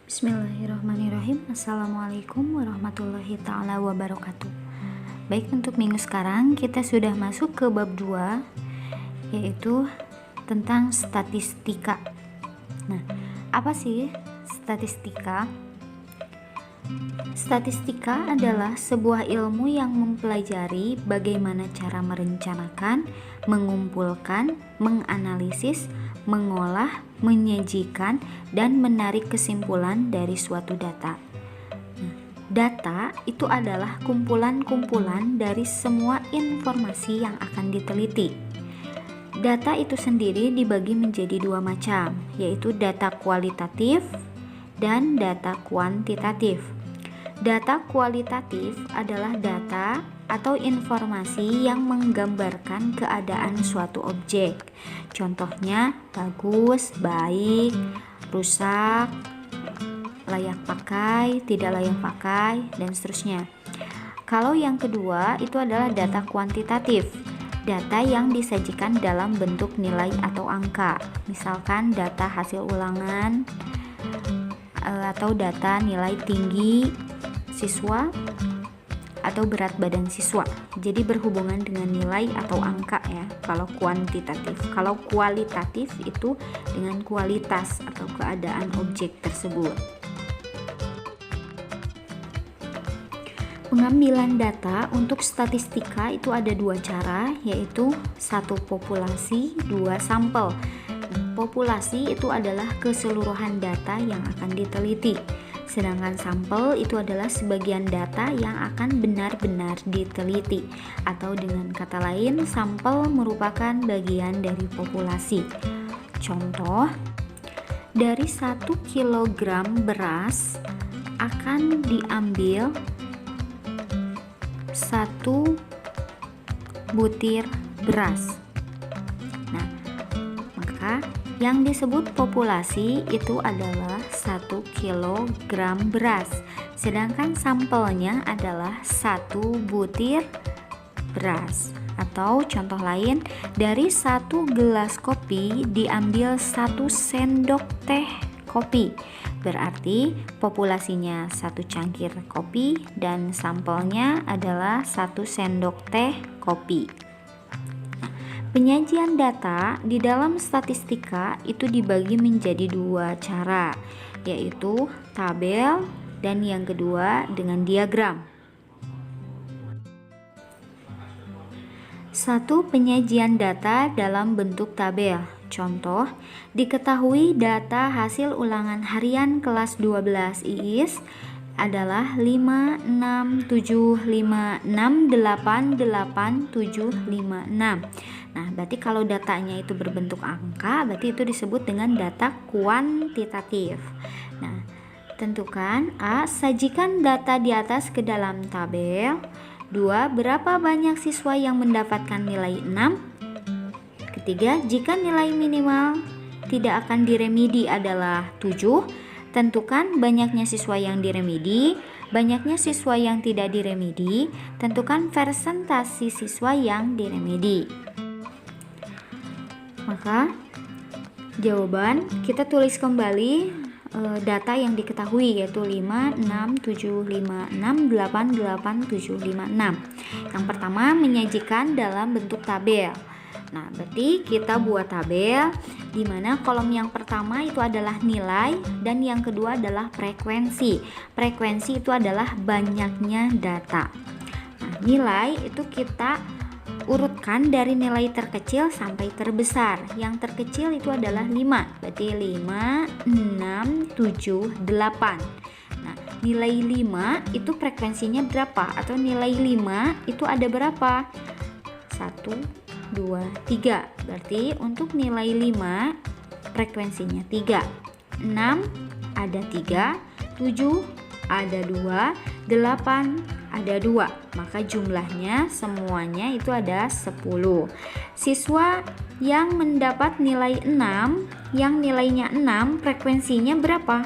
Bismillahirrahmanirrahim. Assalamualaikum warahmatullahi ta'ala wabarakatuh. Baik, untuk minggu sekarang kita sudah masuk ke bab 2, yaitu tentang statistika. Nah, apa sih statistika? Statistika adalah sebuah ilmu yang mempelajari bagaimana cara merencanakan, mengumpulkan, menganalisis, mengolah, menyajikan, dan menarik kesimpulan dari suatu data. Data itu adalah kumpulan-kumpulan dari semua informasi yang akan diteliti. Data itu sendiri dibagi menjadi dua macam, yaitu data kualitatif dan data kuantitatif. Data kualitatif adalah data atau informasi yang menggambarkan keadaan suatu objek. Contohnya bagus, baik, rusak, layak pakai, tidak layak pakai, dan seterusnya. Kalau yang kedua itu adalah data kuantitatif. Data yang disajikan dalam bentuk nilai atau angka. Misalkan data hasil ulangan atau data nilai tinggi siswa atau berat badan siswa. Jadi berhubungan dengan nilai atau angka ya, kalau kuantitatif. Kalau kualitatif itu dengan kualitas atau keadaan objek tersebut. Pengambilan data untuk statistika itu ada dua cara, yaitu satu populasi, dua sampel. Populasi itu adalah keseluruhan data yang akan diteliti. Sedangkan sampel itu adalah sebagian data yang akan benar-benar diteliti, atau dengan kata lain, sampel merupakan bagian dari populasi. Contoh, dari 1 kilogram beras akan diambil 1 butir beras. Nah, maka yang disebut populasi itu adalah 1 kilogram beras, sedangkan sampelnya adalah 1 butir beras. Atau contoh lain, dari 1 gelas kopi diambil 1 sendok teh kopi. Berarti populasinya 1 cangkir kopi dan sampelnya adalah 1 sendok teh kopi. Penyajian data di dalam statistika itu dibagi menjadi dua cara, yaitu tabel dan yang kedua dengan diagram. Satu, penyajian data dalam bentuk tabel. Contoh, diketahui data hasil ulangan harian kelas 12 IIS adalah 5, 6, 7, 5, 6, 8, 8, 7, 5, 6. Nah, berarti kalau datanya itu berbentuk angka, berarti itu disebut dengan data kuantitatif. Nah, tentukan A. Sajikan data di atas ke dalam tabel. 2. Berapa banyak siswa yang mendapatkan nilai 6? Ketiga, jika nilai minimal tidak akan diremedi adalah 7, tentukan banyaknya siswa yang diremedi. Banyaknya siswa yang tidak diremedi, tentukan persentase siswa yang diremedi. Maka jawaban kita tulis kembali data yang diketahui, yaitu 5, 6, 7, 5, 6, 8, 8, 7, 5, 6. Yang pertama menyajikan dalam bentuk tabel. Nah, berarti kita buat tabel di mana kolom yang pertama itu adalah nilai dan yang kedua adalah frekuensi. Frekuensi itu adalah banyaknya data. Nah, nilai itu kita urutkan dari nilai terkecil sampai terbesar. Yang terkecil itu adalah 5. Berarti 5, 6, 7, 8. Nah, nilai 5 itu frekuensinya berapa? Atau nilai 5 itu ada berapa? 1, 2, 3. Berarti untuk nilai 5 frekuensinya 3. 6 ada 3, 7 ada 2, 8 ada 2. Maka jumlahnya semuanya itu ada 10. Siswa yang mendapat nilai 6, yang nilainya 6 frekuensinya berapa?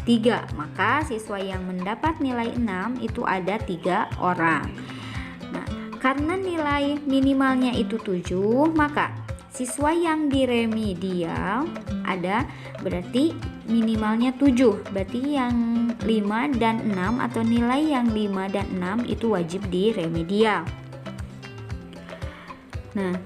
3. Maka siswa yang mendapat nilai 6 itu ada 3 orang. Nah, karena nilai minimalnya itu 7, maka Siswa yang di remedial ada berarti minimalnya 7. Berarti yang 5 dan 6 atau nilai yang 5 dan 6 itu wajib di remedial. Nah,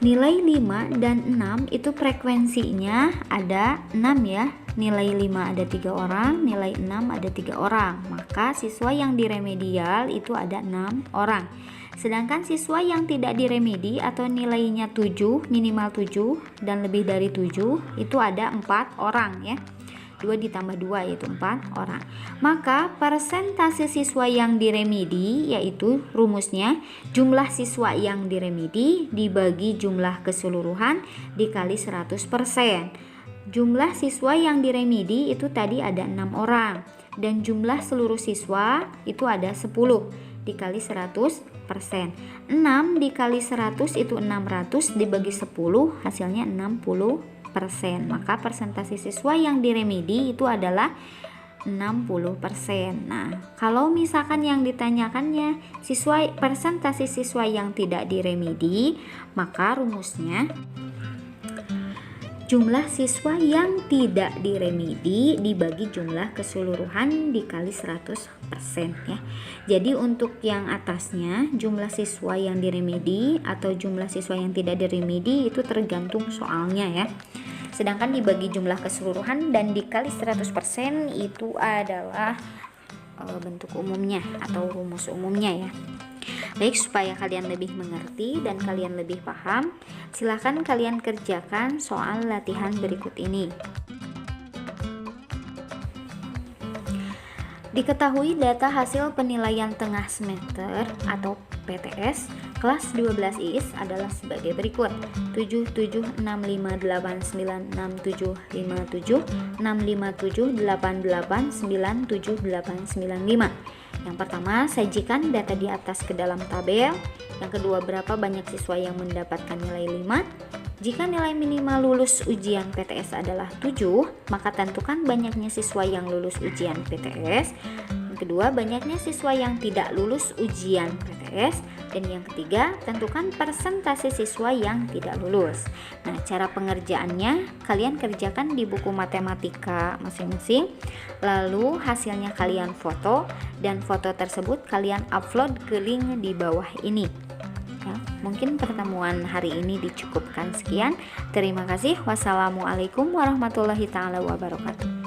nilai 5 dan 6 itu frekuensinya ada 6 ya. Nilai 5 ada 3 orang, nilai 6 ada 3 orang. Maka siswa yang di remedial itu ada 6 orang. Sedangkan siswa yang tidak diremedi atau nilainya 7, minimal 7 dan lebih dari 7 itu ada 4 orang ya. 2 ditambah 2 yaitu 4 orang. Maka persentase siswa yang diremedi yaitu rumusnya jumlah siswa yang diremedi dibagi jumlah keseluruhan dikali 100%. Jumlah siswa yang diremedi itu tadi ada 6 orang dan jumlah seluruh siswa itu ada 10 dikali 100%. 6 dikali 100 itu 600 dibagi 10 hasilnya 60%. Maka persentase siswa yang diremedi itu adalah 60%. Nah, kalau misalkan yang ditanyakannya persentase siswa yang tidak diremedi, maka rumusnya jumlah siswa yang tidak diremedi dibagi jumlah keseluruhan dikali 100% ya. Jadi untuk yang atasnya jumlah siswa yang diremedi atau jumlah siswa yang tidak diremedi itu tergantung soalnya ya. Sedangkan dibagi jumlah keseluruhan dan dikali 100% itu adalah bentuk umumnya atau rumus umumnya ya. Baik, supaya kalian lebih mengerti dan kalian lebih paham, silahkan kalian kerjakan soal latihan berikut ini. Diketahui data hasil penilaian tengah semester atau PTS kelas 12 IIS adalah sebagai berikut: 776589757 65788978995. Yang pertama, sajikan data di atas ke dalam tabel. Yang kedua, berapa banyak siswa yang mendapatkan nilai 5? Jika nilai minimal lulus ujian PTS adalah 7, maka tentukan banyaknya siswa yang lulus ujian PTS. Yang kedua, banyaknya siswa yang tidak lulus ujian PTS. Dan yang ketiga, tentukan persentase siswa yang tidak lulus. Nah, cara pengerjaannya kalian kerjakan di buku matematika masing-masing. Lalu hasilnya kalian foto dan foto tersebut kalian upload ke link di bawah ini. Ya, mungkin pertemuan hari ini dicukupkan sekian. Terima kasih. Wassalamualaikum warahmatullahi taala wabarakatuh.